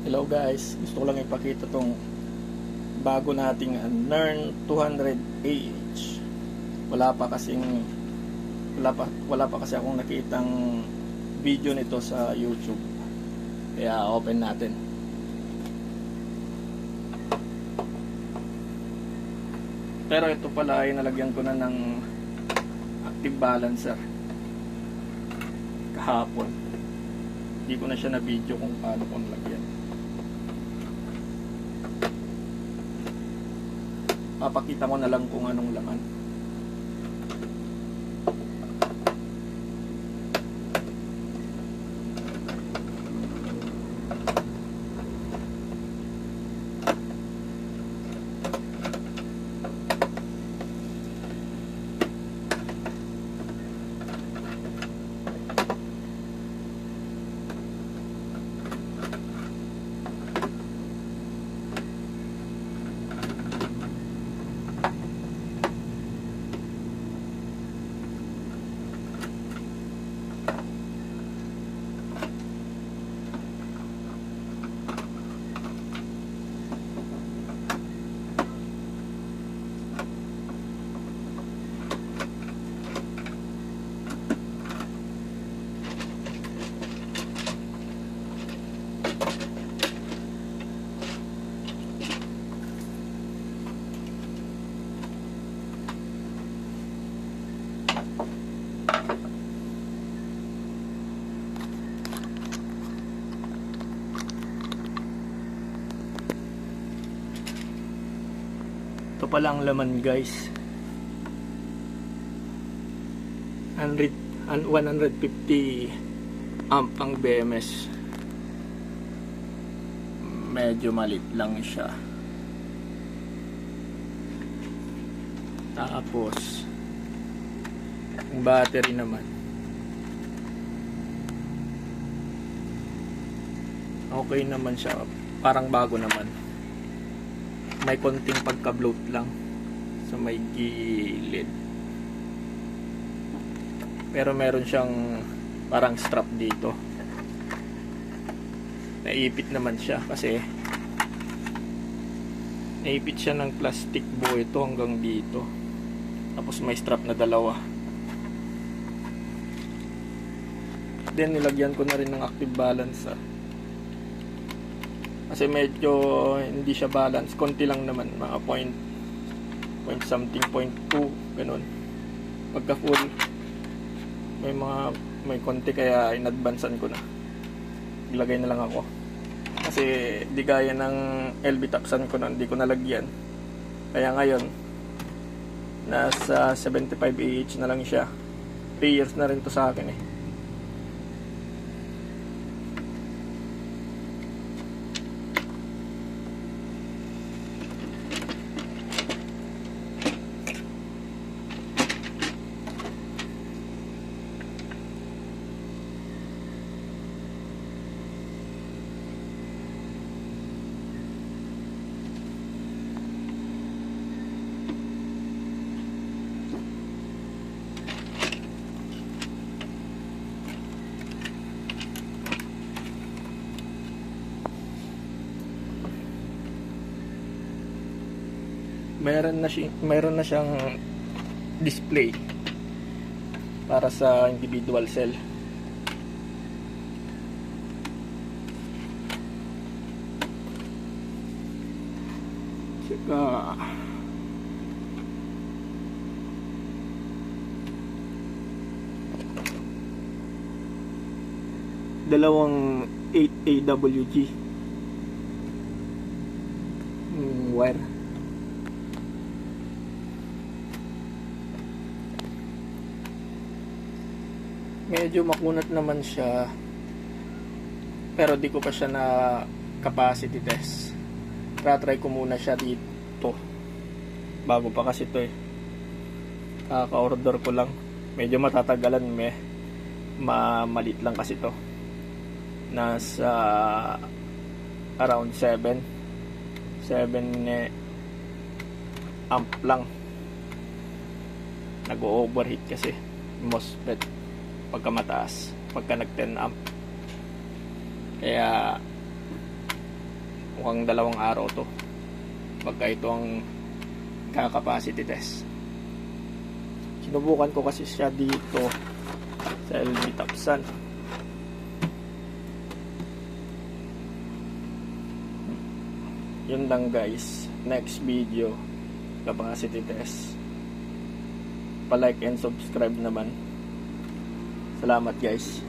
Hello guys, gusto ko lang ipakita tong bago nating Nern 200AH. Wala pa kasi akong nakitang video nito sa YouTube. Kaya open natin. Pero ito pala ay nalagyan ko na ng active balancer kahapon. Hindi ko na siya na video kung paano ko nalagyan. Papakita ko na lang kung anong laman. Ito pala ang laman guys. 150 amp ang BMS. Medyo malit lang siya. Tapos ang battery naman okay naman siya, parang bago naman. May konting pagka-bloat lang sa may gilid. Pero meron siyang parang strap dito. Naipit naman siya kasi naipit siya ng plastic buo ito hanggang dito. Tapos may strap na dalawa. Then nilagyan ko na rin ng active balancer. Kasi medyo hindi siya balance, konti lang naman, mga point something, 0.2 ganun. Pagka full may konti, kaya in-advancean ko na. Ilagay na lang ako. Kasi di gaya ng LB Tapsan ko na hindi ko nalagyan. Kaya ngayon nasa 75AH na lang siya. 3 years na rin to sa akin eh. Mayroon na siyang display para sa individual cell. Tsaka dalawang 8AWG wire. Medyo makunat naman siya, pero di ko pa siya na capacity test. Try ko muna siya dito bago pa kasi ito eh. Kaka-order ko lang, medyo matatagalan, malit lang kasi ito. Nasa around 7 amp lang. Nag-overheat kasi MOSFET pagka mataas, pagka nag 10 amp. Kaya mukhang 2 araw to pagka ito ang capacity test. Sinubukan ko kasi siya dito sa LG Tapsan. Yun lang guys, next video capacity test. Pa-like and subscribe naman. Salamat guys.